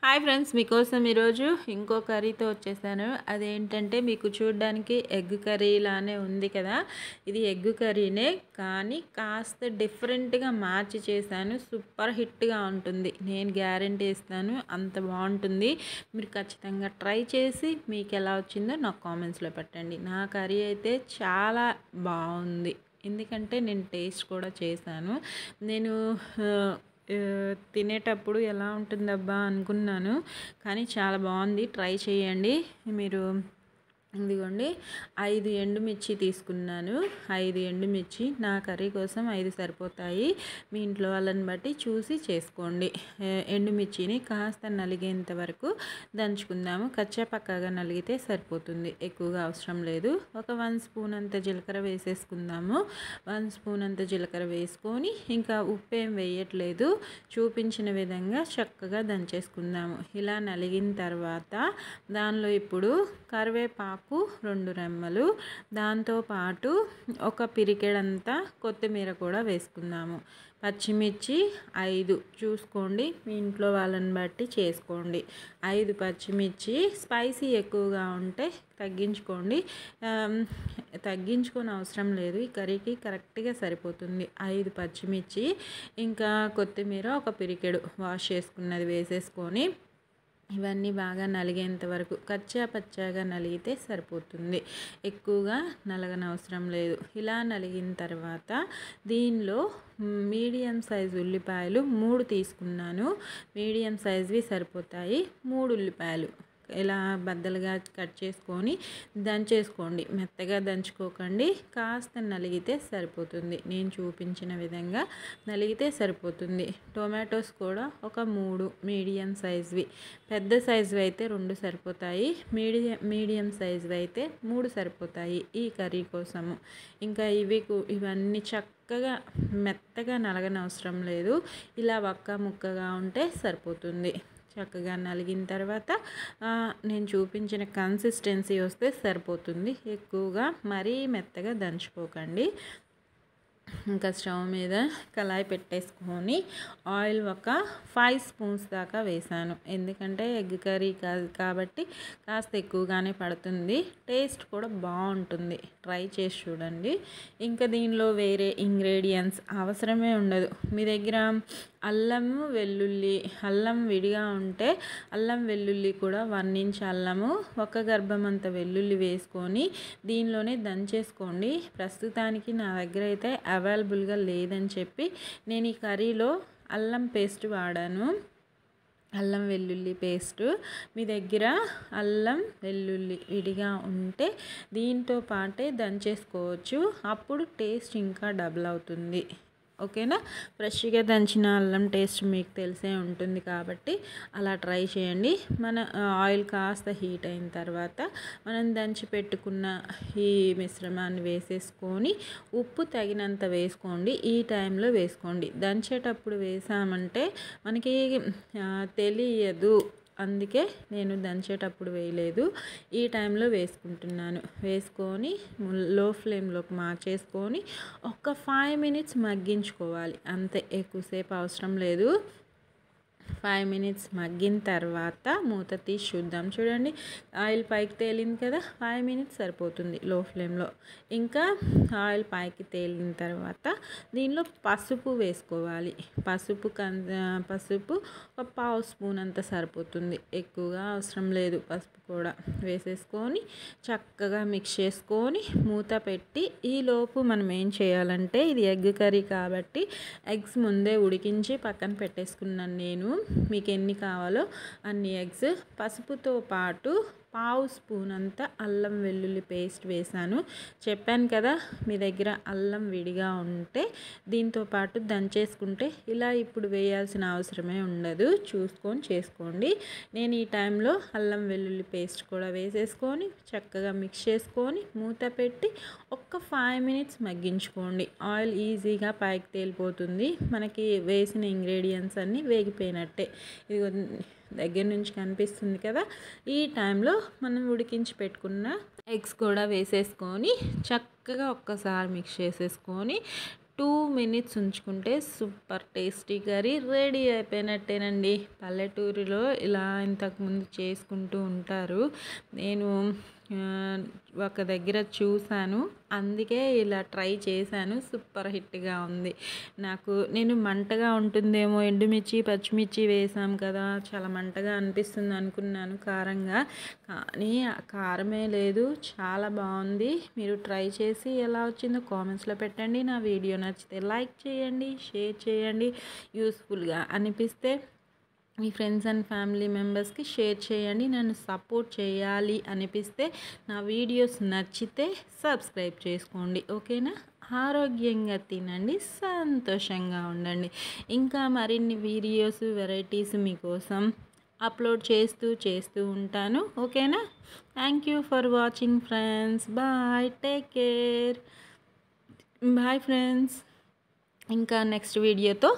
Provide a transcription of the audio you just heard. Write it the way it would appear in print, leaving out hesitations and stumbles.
Hi friends, మీకోసం ఈరోజు ఇంకో కర్రీతో వచ్చేసాను. అదేంటంటే మీకు చూడడానికి ఎగ్ కర్రీ లానే ఉంది కదా. ఇది ఎగ్ కర్రీనే, కానీ కాస్త డిఫరెంట్గా మార్చి చేశాను. సూపర్ హిట్గా ఉంటుంది, నేను గ్యారంటీ ఇస్తాను. అంత బాగుంటుంది. మీరు ఖచ్చితంగా ట్రై చేసి మీకు ఎలా వచ్చిందో నాకు కామెంట్స్లో పెట్టండి. నా కర్రీ అయితే చాలా బాగుంది, ఎందుకంటే నేను టేస్ట్ కూడా చేశాను. నేను తినేటప్పుడు ఎలా ఉంటుందబ్బా అనుకున్నాను, కానీ చాలా బాగుంది. ట్రై చేయండి మీరు. ఇదిగోండి, 5 ఎండుమిర్చి తీసుకున్నాను. 5 ఎండుమిర్చి నా కర్రీ కోసం 5 సరిపోతాయి. మీ ఇంట్లో వాళ్ళని బట్టి చూసి చేసుకోండి. ఎండుమిర్చిని కాస్త నలిగేంత వరకు దంచుకుందాము. కచ్చా పక్కాగా నలిగితే సరిపోతుంది, ఎక్కువగా అవసరం లేదు. ఒక 1 స్పూన్ అంత జీలకర్ర వేసేసుకుందాము. 1 స్పూన్ అంత జీలకర్ర వేసుకొని, ఇంకా ఉప్పు ఏం వేయట్లేదు, చూపించిన విధంగా చక్కగా దంచేసుకుందాము. ఇలా నలిగిన తర్వాత దానిలో ఇప్పుడు కరివేపాకు 2 రెమ్మలు, దాంతోపాటు ఒక పిరికెడంతా కొత్తిమీర కూడా వేసుకుందాము. పచ్చిమిర్చి 5 చూసుకోండి, మీ ఇంట్లో వాళ్ళని బట్టి చేసుకోండి. 5 పచ్చిమిర్చి. స్పైసీ ఎక్కువగా ఉంటే తగ్గించుకోండి, తగ్గించుకొని అవసరం లేదు. ఈ కర్రీకి కరెక్ట్గా సరిపోతుంది. 5 పచ్చిమిర్చి, ఇంకా కొత్తిమీర ఒక పిరికెడు వాష్ చేసుకున్నది వేసేసుకొని ఇవన్నీ బాగా నలిగేంత వరకు కచ్చా పచ్చాగా నలిగితే సరిపోతుంది, ఎక్కువగా నలగనవసరం లేదు. ఇలా నలిగిన తర్వాత దీనిలో మీడియం సైజు ఉల్లిపాయలు 3 తీసుకున్నాను. మీడియం సైజువి సరిపోతాయి. 3 ఉల్లిపాయలు ఇలా బద్దలుగా కట్ చేసుకొని దంచేసుకోండి. మెత్తగా దంచుకోకండి, కాస్త నలిగితే సరిపోతుంది. నేను చూపించిన విధంగా నలిగితే సరిపోతుంది. టొమాటోస్ కూడా ఒక 3 మీడియం సైజువి. పెద్ద సైజువి అయితే 2 సరిపోతాయి. మీడియం సైజువి అయితే 3 సరిపోతాయి ఈ కర్రీ కోసము. ఇంకా ఇవన్నీ చక్కగా మెత్తగా నలగనవసరం లేదు, ఇలా వక్క ముక్కగా ఉంటే సరిపోతుంది. చక్కగా నలిగిన తర్వాత నేను చూపించిన కన్సిస్టెన్సీ వస్తే సరిపోతుంది. ఎక్కువగా మరీ మెత్తగా దంచుకోకండి. ఇంకా స్టవ్ మీద కళాయి పెట్టేసుకొని ఆయిల్ ఒక 5 స్పూన్స్ దాకా వేసాను. ఎందుకంటే ఎగ్ కర్రీ కాబట్టి కాస్త ఎక్కువగానే పడుతుంది, టేస్ట్ కూడా బాగుంటుంది. ట్రై చేసి చూడండి. ఇంకా దీనిలో వేరే ఇంగ్రీడియంట్స్ అవసరమే ఉండదు. మీ దగ్గర అల్లం విడిగా ఉంటే అల్లం వెల్లుల్లి కూడా 1 ఇంచ్ అల్లము, ఒక గర్భమంత వెల్లుల్లి వేసుకొని దీనిలోనే దంచేసుకోండి. ప్రస్తుతానికి నా దగ్గర అయితే అవైలబుల్గా లేదని చెప్పి నేను ఈ కర్రీలో అల్లం పేస్ట్ వాడాను, అల్లం వెల్లుల్లి పేస్ట్. మీ దగ్గర అల్లం వెల్లుల్లి విడిగా ఉంటే దీంతో పాటే దంచేసుకోవచ్చు, అప్పుడు టేస్ట్ ఇంకా డబుల్ అవుతుంది. ఓకేనా. ఫ్రెష్గా దంచిన అల్లం టేస్ట్ మీకు తెలిసే ఉంటుంది కాబట్టి అలా ట్రై చేయండి. మన ఆయిల్ కాస్త హీట్ అయిన తర్వాత మనం దంచి పెట్టుకున్న ఈ మిశ్రమాన్ని వేసేసుకొని ఉప్పు తగినంత వేసుకోండి. ఈ టైంలో వేసుకోండి, దంచేటప్పుడు వేసామంటే మనకి తెలియదు, అందుకే నేను దంచేటప్పుడు వేయలేదు, ఈ టైంలో వేసుకుంటున్నాను. వేసుకొని లో ఫ్లేమ్లోకి మార్చేసుకొని ఒక 5 మినిట్స్ మగ్గించుకోవాలి, అంతే, ఎక్కువసేపు అవసరం లేదు. 5 మినిట్స్ మగ్గిన తర్వాత మూత తీసి చూద్దాం. చూడండి, ఆయిల్ పైకి తేలింది కదా, 5 మినిట్స్ సరిపోతుంది లో ఫ్లేమ్లో. ఇంకా ఆయిల్ పైకి తేలిన తర్వాత దీనిలో పసుపు వేసుకోవాలి. పసుపు ఒక 1/2 స్పూన్ అంత సరిపోతుంది, ఎక్కువగా అవసరం లేదు. పసుపు కూడా వేసేసుకొని చక్కగా మిక్స్ చేసుకొని మూత పెట్టి, ఈలోపు మనం ఏం చేయాలంటే, ఇది ఎగ్ కర్రీ కాబట్టి ఎగ్స్ ముందే ఉడికించి పక్కన పెట్టేసుకున్నాను నేను. మీకు ఎన్ని కావాలో అన్ని ఎగ్స్. పసుపుతో పాటు 1/2 స్పూన్ అంత అల్లం వెల్లుల్లి పేస్ట్ వేసాను. చెప్పాను కదా, మీ దగ్గర అల్లం విడిగా ఉంటే దీంతో పాటు దంచేసుకుంటే ఇలా ఇప్పుడు వేయాల్సిన అవసరమే ఉండదు, చూసుకొని చేసుకోండి. నేను ఈ టైంలో అల్లం వెల్లుల్లి పేస్ట్ కూడా వేసేసుకొని చక్కగా మిక్స్ చేసుకొని మూత పెట్టి ఒక్క 5 మినిట్స్ మగ్గించుకోండి. ఆయిల్ ఈజీగా పైకి తేలిపోతుంది, మనకి వేసిన ఇంగ్రీడియంట్స్ అన్నీ వేగిపోయినట్టే. ఇది దగ్గర నుంచి కనిపిస్తుంది కదా. ఈ టైంలో మనం ఉడికించి పెట్టుకున్న ఎగ్స్ కూడా వేసేసుకొని చక్కగా ఒక్కసారి మిక్స్ చేసేసుకొని 2 మినిట్స్ ఉంచుకుంటే సూపర్ టేస్టీ కర్రీ రెడీ అయిపోయినట్టేనండి. పల్లెటూరులో ఇలా ఇంతకుముందు చేసుకుంటూ ఉంటారు. నేను ఒక దగ్గర చూశాను, అందుకే ఇలా ట్రై చేశాను. సూపర్ హిట్గా ఉంది. నేను మంటగా ఉంటుందేమో, ఎండుమిర్చి పచ్చిమిర్చి వేసాం కదా, చాలా మంటగా అనిపిస్తుంది అనుకున్నాను కారంగా, కానీ కారమే లేదు, చాలా బాగుంది. మీరు ట్రై చేసి ఎలా వచ్చిందో కామెంట్స్లో పెట్టండి. నా వీడియో నచ్చితే లైక్ చేయండి, షేర్ చేయండి. యూస్ఫుల్గా అనిపిస్తే మీ ఫ్రెండ్స్ అండ్ ఫ్యామిలీ మెంబర్స్కి షేర్ చేయండి. నన్ను సపోర్ట్ చేయాలి అనిపిస్తే నా వీడియోస్ నచ్చితే సబ్స్క్రైబ్ చేసుకోండి. ఓకేనా? ఆరోగ్యంగా తినండి, సంతోషంగా ఉండండి. ఇంకా మరిన్ని వీడియోస్ వెరైటీస్ మీకోసం అప్లోడ్ చేస్తూ ఉంటాను. ఓకేనా? Thank you for watching friends. Bye, take care. Bye friends. ఇంకా నెక్స్ట్ వీడియోతో